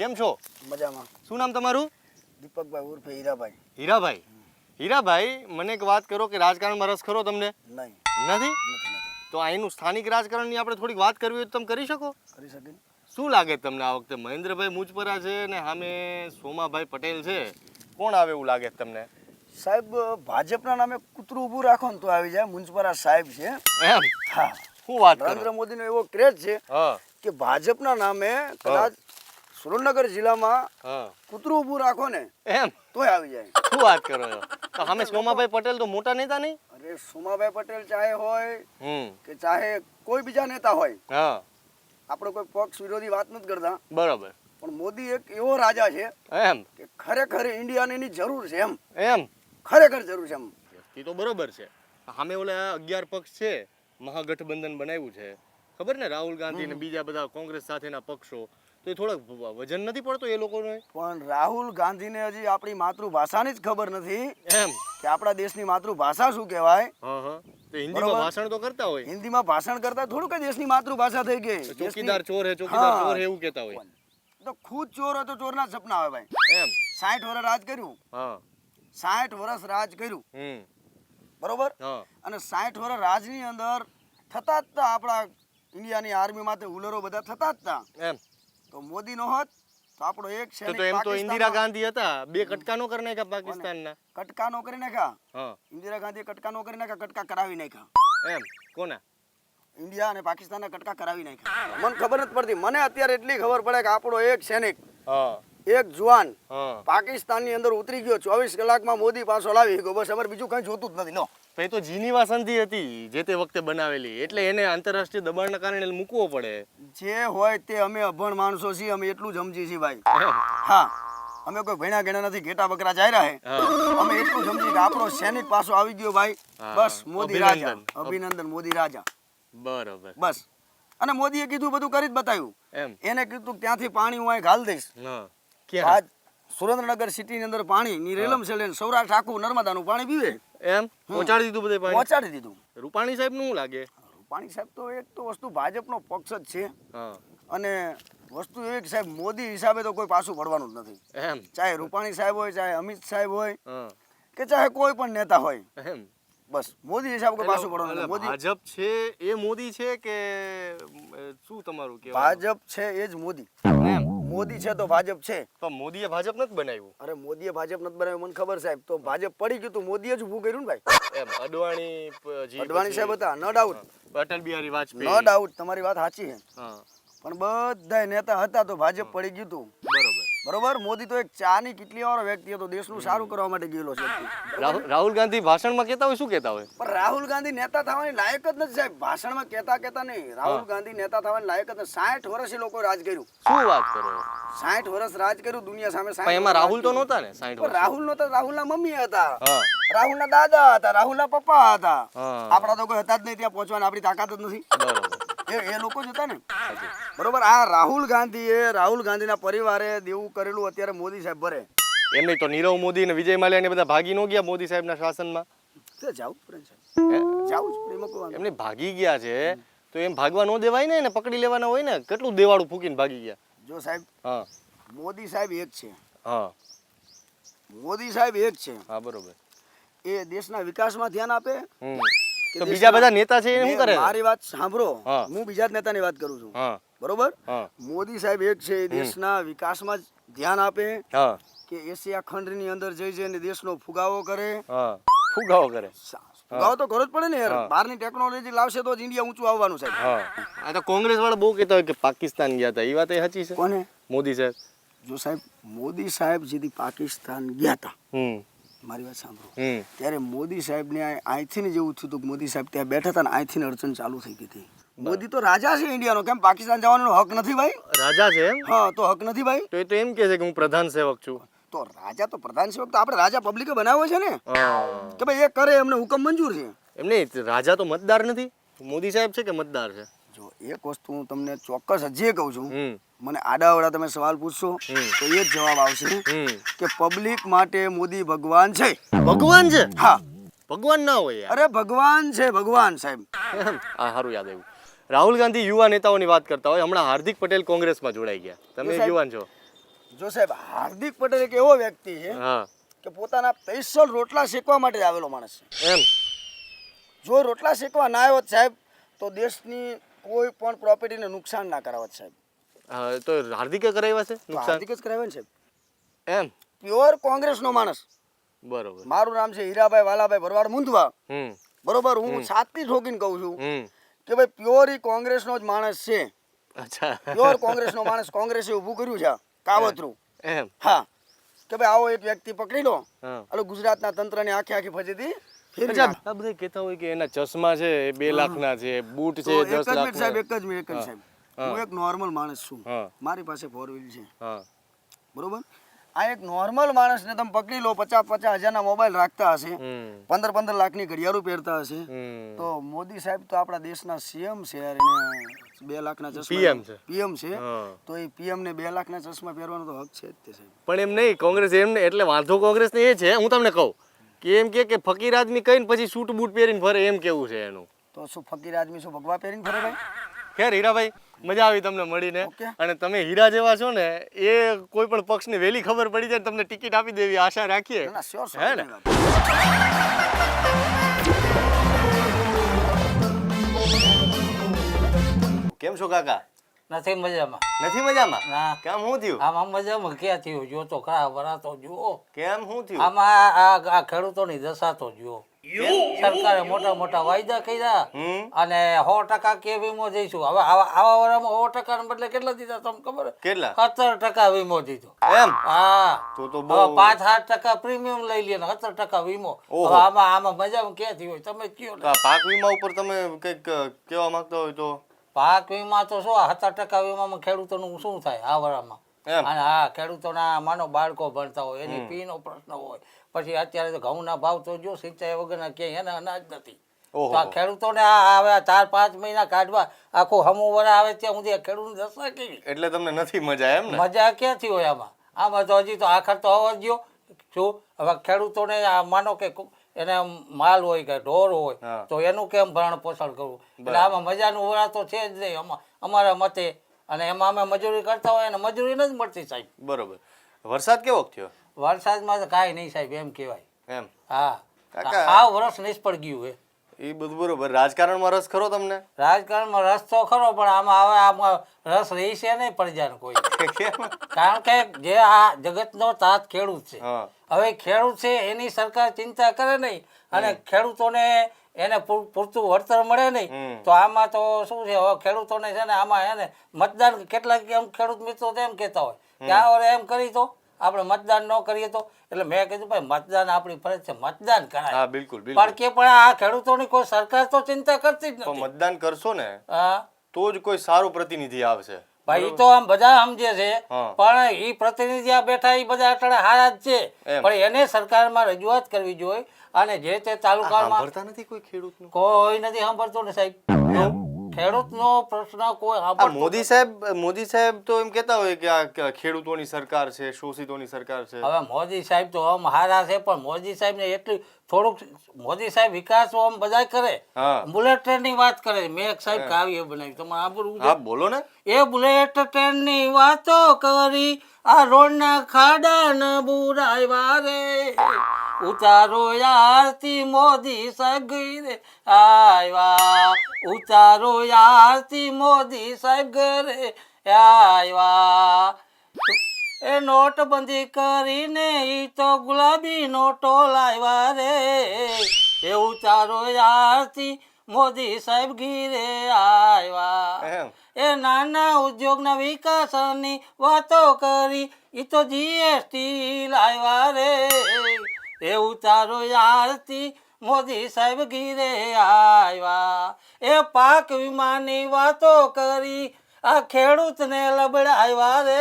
કેમ છો? મજામાં. શું નામ તમારું? દીપકભાઈ ઉર્ફે હીરાભાઈ. હીરાભાઈ. હીરાભાઈ, મને એક વાત કરો કે રાજકારણમાં રસ ખરો તમને? નહીં. નથી? નથી. તો અહીંનું સ્થાનિક રાજકારણની આપણે થોડીક વાત કરવી હોય તો તમે કરી શકો? કરી શકીએ. શું લાગે તમને આ વખતે મહેન્દ્રભાઈ મુજપરા છે ને સામે સોમાભાઈ પટેલ છે, કોણ આવે એવું લાગે તમને? સાહેબ ભાજપના નામે કૂતરું ઊભું રાખો ને તો આવી જાય. મુંજપરા સાહેબ છે. એમ? હા. શું વાત નરેન્દ્ર કરો? મોદીનો એવો ક્રેઝ છે હા કે ભાજપના નામે કદાચ સુરેન્દ્રનગર જિલ્લામાં હા. કૂતરું ઊભું રાખો ને એમ? તોય આવી જાય. શું વાત કરો છો? તો સામે સોમાભાઈ પટેલ તો મોટા નેતા નહીં? અરે સોમાભાઈ પટેલ ચાહે હોય હમ. કે ચાહે કોઈ બીજા નેતા હોય, હા આપણે કોઈ પક્ષ વિરોધી વાત નથી કરતા, બરાબર. પણ મોદી એક એવો રાજા છે એમ? કે ખરેખર ઇન્ડિયાને એની જરૂર છે. એમ? ખરેખર જરૂર છે. એ તો બરોબર છે. સામે ઓલા 11 પક્ષ છે, મહાગઠબંધન બનાવ્યું છે, ખબર ને? રાહુલ ગાંધી ને બીજા બધા કોંગ્રેસ સાથેના પક્ષો, તો એ થોડોક વજન નથી પડતો એ લોકોને? પણ રાહુલ ગાંધીને હજી આપણી માતૃભાષાની જ ખબર નથી એમ? કે આપણા દેશની માતૃભાષા શું કહેવાય. હા હા. તો હિન્દીમાં ભાષણ તો કરતા હોય. હિન્દીમાં ભાષણ કરતા થોડું કઈ દેશની માતૃભાષા થઈ ગઈ. ચોકીદાર ચોર હે, ચોકીદાર હા. ચોર હે એવું કહેતા હોય. તો ખુદ ચોર હોય તો ચોરના જ સપના આવે ભાઈ. એમ? 60 વર્ષ રાજ કર્યું. હા. 60 વર્ષ રાજ કર્યું. હમ. બરોબર. હા. અને 60 વર્ષ રાજની અંદર થતા જ તા આપણા ઇન્ડિયાની આર્મી માટે હુલરો બધા થતા જ તા. એમ? તો મોદી નો હોત તો આપણો એક તો સૈનિક તો એમ તો પાકિસ્તાનમાં ઇન્દિરા ગાંધી હતા, 2 કટકા નો કરી નાખ્યા પાકિસ્તાનના. કટકા નો કરી નાખ્યા. હા. ઇન્દિરા ગાંધીએ કટકા નો કરી નાખ્યા, કટકા કરાવી નાખ્યા. એમ? કોના? ઇન્ડિયા અને પાકિસ્તાનના કટકા કરાવી નાખ્યા. મને ખબર નથી પડતી. મને અત્યારે એટલી ખબર પડે કે આપણો એક સૈનિક, હા એક જુવાન હા. પાકિસ્તાનની અંદર ઉતરી ગયો, 24 કલાકમાં મોદી પાછો લાવી ગયો. બસ અમારે બીજું કઈ જોતું જ નથી. લો એ તો જીનીવા સંધિ હતી જે તે વખતે બનાવેલી, એટલે એને આંતરરાષ્ટ્રીય દબાણના કારણે મૂકવો પડે. જે હોય તે અમે અભણ માણસો છીએ, અમે એટલું જ સમજીએ છીએ ભાઈ. એમ? હા, અમે કોઈ ભણ્યા ગણ્યા નથી, ઘેટા બકરા ચાર્યા હે. હા. અમે એટલું સમજીએ કે આપણો સૈનિક પાછો આવી ગયો ભાઈ. હા. બસ મોદી રાજા. અભિનંદન. અભિનંદન મોદી રાજા. બરોબર. બસ. અને મોદીએ કીધું બધું કરી જ બતાવ્યું. એમ? એને કીધું કે ત્યાંથી પાણી હું અહીં ઘાલ દઈશ. હા. ક્યાં? આજ સુરેન્દ્રનગર સિટીની અંદર પાણીની રેલમ છે, લઈને સૌરાષ્ટ્ર આખું નર્મદાનું પાણી પીવે. એમ? પહોંચાડી દીધું બધે પાણી? પહોંચાડી દીધું. રૂપાણી સાહેબ નું લાગે? રૂપાણી સાહેબ તો એક તો વસ્તુ ભાજપનો પક્ષ જ છે. હા. અને વસ્તુ એવી કે સાહેબ મોદી હિસાબે તો કોઈ પાછું પડવાનું જ નથી. એમ? ચાહે રૂપાણી સાહેબ હોય, ચાહે અમિત સાહેબ હોય, હા. કે ચાહે કોઈ પણ નેતા હોય, એમ? બસ મોદી હિસાબ કોઈ પાછું પડવાનું એટલે નથી. મોદી ભાજપ છે એ મોદી છે કે શું તમારું કહેવાનું? ભાજપ છે એ જ મોદી. એમ? મોદી છે તો ભાજપ છે. તો મોદીએ ભાજપ નથી બનાવ્યું? અરે મોદીએ ભાજપ નથી બનાવ્યું, મને ખબર સાહેબ. તો ભાજપ પડી ગયું તો મોદીએ જ ઊભું કર્યું ને ભાઈ. એમ? અડવાણી જી અડવાણી સાહેબ હતા, ન ડાઉટ. અટલ બિહારી ન વાજપેયી. ડાઉટ, તમારી વાત સાચી છે. હા. પણ બધાય નેતા હતા તો ભાજપ પડી ગયું હતું. બરોબર. બરોબર. મોદી તો એક ચાની કિટલી વાળો વ્યક્તિ હતો, દેશનું સારું કરવા માટે ગયેલો છે. રાહુલ ગાંધી ભાષણમાં કહેતા હોય શું કહેતા હોય? પણ રાહુલ ગાંધી નેતા થવાની લાયક જ નથી સાહેબ. ભાષણમાં કહેતા નહીં. રાહુલ ગાંધી નેતા થવાની લાયક જ નથી. 60 વર્ષ એ લોકો રાજ કર્યું. શું વાત કરો? 60 વર્ષ રાજ કર્યું દુનિયા સામે. 60 પણ એમાં વર્ષ રાહુલ તો રાજ નહોતા ને 60 કર્યું. વર્ષ? પણ રાહુલ નહોતા. રાહુલના મમ્મી હતા, હા. રાહુલના દાદા હતા, રાહુલના પપ્પા હતા. હા. આપણા તો કોઈ હતા જ નહીં ત્યાં પહોંચવાની, આપણી તાકાત જ નથી. બરોબર. એ લોકો જ હતા ને. બરોબર. આ રાહુલ ગાંધીના પરિવારે દેવું કરેલું અત્યારે મોદી સાહેબ ભરે. એમ નહીં તો નીરવ મોદી ને વિજય માલ્યા ને બધા ભાગી ન ગયા મોદી સાહેબના શાસનમાં? તો જાવું જ પડે સાહેબ. હે? જાવું જ પડે. એમાં કોઈ વાંધો એમને ભાગી ગયા છે તો એમ ભાગવા ન દેવાય ને, એને પકડી લેવાના હોય ને. કેટલું દેવાળું ફૂકીને ભાગી ગયા. નહીં. જો સાહેબ, હા મોદી સાહેબ એક છે. હા મોદી સાહેબ એક છે. હા બરોબર. એ દેશના વિકાસમાં ધ્યાન આપે. હમ. કે તો દેશના- બીજા બધા નેતા છે એને શું કરે? મારી વાત સાંભળો. હા. હું બીજા જ નેતાની વાત કરું છું. હા બરોબર. હા મોદી સાહેબ એક છે, એ દેશના વિકાસમાં જ ધ્યાન આપે. હા કે એશિયા ખંડની અંદર જઈ જઈને દેશનો ફુગાવો કરે. હા. ફુગાવો કરે. ફુગાવો તો કરવો જ પડે ને યાર. હા. બહારની ટેકનોલોજી લાવશે તો જ ઇન્ડિયા ઊંચું આવવાનું સાહેબ. હા. આ તો કોંગ્રેસ વાળા બહુ કહેતા હોય કે પાકિસ્તાન ગયા હતા. એ વાત એ સાચી છે? કોને? મોદી સાહેબ. જો સાહેબ, મોદી સાહેબ જેથી પાકિસ્તાન ગયા હતા, હમ મારી વાત સાંભળો, હમ ત્યારે મોદી સાહેબને અહીંથી ને જેવું થયું હતું કે મોદી સાહેબ ત્યાં બેઠા હતા ને અહીંથી અડચણ ચાલુ થઈ ગઈ હતી. મોદી તો રાજા છે ઇન્ડિયાનો. કેમ પાકિસ્તાન જવાનો હક નથી ભાઈ? રાજા છે એમ? હા, તો હક નથી ભાઈ. તો એ તો એમ કહે છે કે હું પ્રધાન સેવક છું. તો રાજા તો પ્રધાન સેવક તો આપણે રાજા પબ્લિકે બનાવ્યો છે ને, હા. કે ભાઈ એ કરે, એમને હુકમ મંજૂર છે. એમ નહીં, રાજા તો મતદાર નથી. મોદી સાહેબ છે કે મતદાર છે? જો એક વસ્તુ હું તમને ચોક્કસ હજી કહું છું, હમ મને આડાવડા તમે સવાલ પૂછશો તો એ જ જવાબ આવશે હમ. કે પબ્લિક માટે મોદી ભગવાન છે. ભગવાન છે? હા. ભગવાન ના હોય યાર. અરે ભગવાન છે, ભગવાન સાહેબ. એમ? આ સારું યાદ આવ્યું. રાહુલ ગાંધી યુવા નેતાઓની વાત કરતા હોય. હમણાં હાર્દિક પટેલ કોંગ્રેસમાં જોડાઈ ગયા. તમે સાહેબ. યુવાન છો. જો સાહેબ હાર્દિક પટેલ એક એવો વ્યક્તિ છે હા કે પોતાના સ્પેશિયલ રોટલા શેકવા માટે જ આવેલો માણસ છે. એમ જો રોટલા શેકવા ના આવ્યો સાહેબ તો દેશની કોઈ પણ પ્રોપર્ટીને નુકસાન ના કરાવત સાહેબ. હા, તો હાર્દિકે કરાવ્યા છે તો નુકસાન હાર્દિક જ કરાવે ને સાહેબ. એમ પ્યોર કોંગ્રેસનો માણસ. બરોબર મારું નામ છે હીરાભાઈ વાલાભાઈ ભરવાડ મુંદવા. હમ બરોબર, હું સાતથી ઠોકીને કહું છું હમ કે ભાઈ પ્યોર ઈ કોંગ્રેસનો જ માણસ છે. અચ્છા પ્યોર કોંગ્રેસનો માણસ કોંગ્રેસે ઊભું કર્યું છે આ કાવતરું. એમ હા, કે ભાઈ આવો એક વ્યક્તિ પકડી લો હા એટલે ગુજરાતના તંત્રની આખી ફજેતી ફેરવી અચ્છા નાખે. આ બધા કહેતા હોય કે એના ચશ્મા છે એ 2 લાખના છે, બૂટ તો છે એક 10 જ મિનિટ સાહેબ, લાખના. એક જ મિનિટ સાહેબ. હા. હું એક નોર્મલ માણસ છું. હા મારી પાસે 4 વ્હીલ છે. હા બરોબર, આ એક નોર્મલ માણસને તમે પકડી લો 50 હજારના મોબાઈલ રાખતા હશે, હમ 15 લાખની ઘડિયાળો પહેરતા હશે, હમ તો મોદી સાહેબ તો આપણા દેશના સીએમ છે યાર, એને 2 લાખના ચશ્મા PM છે. પીએમ છે, હા. તો એ પીએમ ને 2 લાખના ચશ્મા પહેરવાનો તો હક છે જ તે સાહેબ. પણ એમ નહીં કોંગ્રેસ એમ નહીં એટલે વાંધો કોંગ્રેસને એ છે હું તમને કહું કે એમ કે ફકીર આદમી કહીને પછી સૂટ બૂટ પહેરીને ફરે એમ કેવું છે એનું. તો શું ફકીર આદમી શું ભગવા પહેરીને ફરે ભાઈ? ખેર હીરાભાઈ મજા આવી તમને મળીને. ઓકે. અને તમે હીરા જેવા છો ને એ કોઈ પણ પક્ષને વહેલી ખબર પડી જાય ને તમને ટિકિટ આપી દેવી આશા રાખીએ. ના, sure, sure, હે ને? કોઈ વાત. કેમ છો કાકા? નથી મજામાં. નથી મજામાં? ના. કેમ શું થયું? આમાં મજામાં ક્યાં થયું? જો તો ખરા વરા તો જુઓ. કેમ શું થયું? આમાં આ ખેડૂતોની દશા તો જુઓ. સરકારે મોટા મોટા વાયદા કર્યા હમ અને 100% કે વીમો દઈશું. હવે આવા વરામાં 100% ને બદલે કેટલા દીધા તમને ખબર? કેટલા? 17% વીમો દીધો. એમ હા, તો હવે બહુ 5-8% પ્રીમિયમ લઈ લે ને 17% વીમો. ઓહો. હવે આમાં મજામાં ક્યાંથી હોય તમે કયો તો આ પાક વીમા ઉપર તમે કંઈક કહેવા માંગતા હોય તો પાક વીમા તો શું 17% વીમામાં ખેડૂતોનું શું થાય આ વરામાં? એમ અને હા, ખેડૂતોના માનો બાળકો ભણતા હોય એની ફીનો પ્રશ્ન હોય, પછી અત્યારે તો ઘઉંના ભાવ તો જો સિંચાઈ વગરના ક્યાંય એને અનાજ નથી. ઓહો. તો આ ખેડૂતોને આ હવે 4-5 મહિના કાઢવા આખું હમું વરા આવે ત્યાં સુધી આ ખેડૂતની દશા કેવી? એટલે તમને નથી મજા એમ ને? મજા ક્યાંથી હોય આમાં તો હજી તો આખર તો આવવા દો. શું હવે ખેડૂતોને આ માનો કે એને માલ હોય કે ઢોર હોય હા. તો એનું કેમ ભરણ પોષણ કરવું? એટલે આમાં મજાનું વરા તો છે જ નહીં અમારા મતે. અને એમાં અમે મજૂરી કરતા હોય અને મજૂરી નથી મળતી સાહેબ. બરોબર. વરસાદ કેવો થયો? વરસાદમાં તો કાંઈ નહીં સાહેબ એમ કહેવાય. એમ હા, કાકા. આ વર્ષ નિષ્ફળ ગયું હે. એ બધું બરોબર. રાજકારણમાં રસ ખરો તમને? રાજકારણમાં રસ તો ખરો પણ આમાં રસ રહી છે નહીં પ્રજાને કોઈ. કેમ? કારણ કે જે આ જગતનો તાત ખેડૂત છે. હા હવે ખેડૂત છે એની સરકાર ચિંતા કરે નહીં અને ખેડૂતોને એને પૂરતું વળતર મળે નહીં તો આમાં તો શું છે હવે ખેડૂતોને છે ને આમાં એને મતદાન કેટલાક એમ ખેડૂત મિત્રો તો એમ કહેતા હોય કે આ વરે એમ કરી તો આપણે મતદાન ન કરીએ તો. એટલે મેં કીધું ભાઈ મતદાન આપણી ફરજ છે, મતદાન કરાય. હા બિલકુલ પણ બિલકુલ. કે પણ આ ખેડૂતોની કોઈ સરકાર તો ચિંતા કરતી જ તો નથી. મતદાન કરશો ને હા તો જ કોઈ સારું પ્રતિનિધિ આવશે. ભાઈ ઈ તો આમ બધા સમજે છે હા. પણ ઈ પ્રતિનિધિ આ બેઠા ઈ બધા અટણે હારા જ છે. એમ. પણ એને સરકારમાં રજૂઆત કરવી જોઈએ અને જે તે તાલુકામાં સાંભળતા નથી કોઈ ખેડૂતનું? કોઈ નથી સાંભળતો ને સાહેબ. ખેડૂતનો પ્રશ્ન કોઈ આ સાંભળતો મોદી સાહેબ તો એમ કહેતા હોય કે આ ખેડૂતોની સરકાર છે, શોષિતોની સરકાર છે. હવે મોદી સાહેબ તો આમ હારા છે પણ મોદી સાહેબ ને એટલું થોડુંક મોદી સાહેબ વિકાસ આમ બધા કરે. હા બુલેટ ટ્રેન ની વાત કરે. મેં એક સાહેબ કાવ્ય બનાવી તમારે સાંભળવું છે? હા બોલો ને. એ બુલેટ ટ્રેન ની વાતો કરી આ રોડ ના ખાડા ન બુરાવ્યા રે, ઉતારો યારથી મોદી સાહેબ ઘરે આવ્યા, ઉતારો યારથી મોદી સાહેબ ઘરે આવ્યા. એ નોટબંધી કરીને ઈ તો ગુલાબી નોટો લાવ્યા રે, એ ઉતારો યારથી મોદી સાહેબ ઘીરે આવ્યા. એમ. એ નાના ઉદ્યોગના વિકાસની વાતો કરી ઈ તો જીએસટી લાવ્યા રે, એ ઉતારો યારથી મોદી સાહેબ ઘીરે આવ્યા. એ પાક વીમાની વાતો કરી આ ખેડૂતને લબડાવ્યા રે,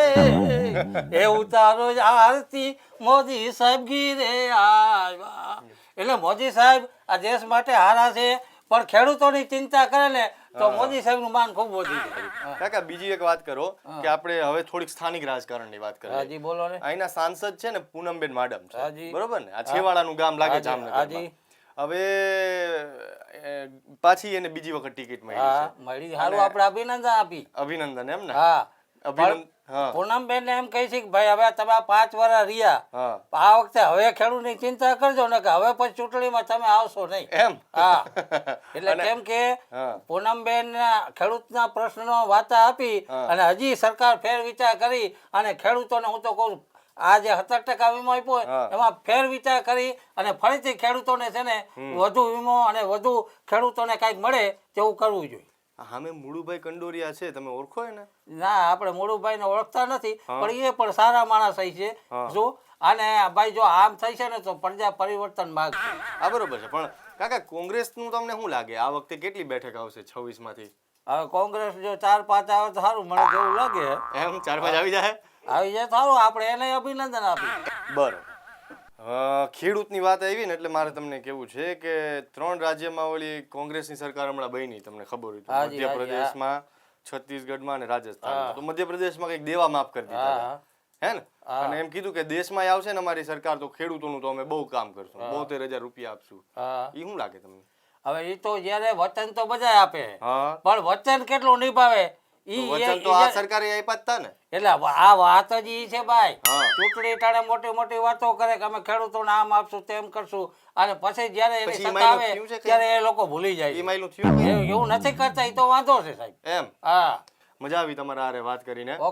એ ઉતારો યારથી મોદી સાહેબ ઘીરે આવ્યા. એટલે મોદી સાહેબ આ દેશ માટે હારા છે પણ ખેડૂતોની ચિંતા કરે ને તો મોદી સાહેબ નું માન ખૂબ વધી જાય. કાકા બીજી એક વાત કરો કે આપણે હવે થોડીક સ્થાનિક રાજકારણની વાત કરીએ. હાજી બોલો ને. અહીંના સાંસદ છે ને પૂનમબેન માડમ છે. હાજી. બરોબર ને? આ છેવાડાનું ગામ લાગે હાજી, જામનગરમાં. હાજી. હવે પાછી એને બીજી વખત ટિકિટ મળી હા છે. મળી. સારું આપણે અભિનંદન આપી. અભિનંદન એમ ને? હા અભિનંદન. હા પૂનમબેન એમ કહે છે કે ભાઈ હવે તમે 5 વર્ષ રહ્યા હા આ વખતે હવે ખેડૂતની ચિંતા કરજો ને કે હવે પછી ચૂંટણીમાં તમે આવશો નહીં. એમ હા એટલે કેમ કે હા પૂનમબેન ખેડૂતના પ્રશ્નનો વાતા આપી હા. અને હજી સરકાર ફેર વિચાર કરી અને ખેડૂતોને હું તો કહું આ જે 17% વીમો આપ્યો હોય હા. એમાં ફેર વિચાર કરી અને ફરીથી ખેડૂતોને છે ને વધુ વીમો અને વધુ ખેડૂતોને કાંઈક મળે તેવું કરવું જોઈએ. સામે મુળુભાઈ કંડોરિયા છે, તમે ઓળખો એને? ના આપણે મોડુભાઈને ઓળખતા નથી હા. પણ એ પણ સારા માણસ છે હા. જો અને ભાઈ જો આમ થઈ છે ને તો પ્રજા પરિવર્તન માગશે. આ બરોબર છે, પણ કાકા કોંગ્રેસનું તમને શું લાગે આ વખતે કેટલી બેઠક આવશે 26 માંથી? હવે કોંગ્રેસ જો 4-5 આવે તો સારું મને જેવું લાગે એમ 4-5 આવી જાય? આવી જાય સારું આપણે એને અભિનંદન આપીએ. બરોબર. ખેડૂતની વાત આવી ને એટલે મારે તમને કેવું છે કે 3 રાજ્યમાં ઓલી કોંગ્રેસની સરકાર હમણાં બની, તમને ખબર હોય તો હાજી, મધ્યપ્રદેશમાં, છત્તીસગઢમાં અને રાજસ્થાનમાં. તો મધ્યપ્રદેશમાં કંઈક દેવા માફ કરી દીધા હતા. હે ને? અને એમ કીધું કે દેશમાં આવશે ને અમારી સરકાર તો ખેડૂતોનું તો અમે બહુ કામ કરશું, 72,000 રૂપિયા આપશું. હા એ શું લાગે તમને? હવે એ તો જ્યારે વચન તો બધા આપે હા પણ વચન કેટલું નિભાવે ઈ વચન તો આ સરકારે આપ્યા જ તા ને. એટલે આ વાત જ ઈ છે ભાઈ. હા. ચૂંટણી ટાણે મોટી મોટી વાતો કરે કે અમે ખેડૂતોને આમ આપશું તેમ કરશું અને પછી જ્યારે એની પછી સત્તા એમાં આવે થયું છે કે? ત્યારે એ લોકો ભૂલી જાય એ માયલું થયું કે? એવું નથી કરતા એ તો વાંધો છે સાહેબ. એમ હા મજા આવી તમારા હારે વાત કરીને. ઓકે.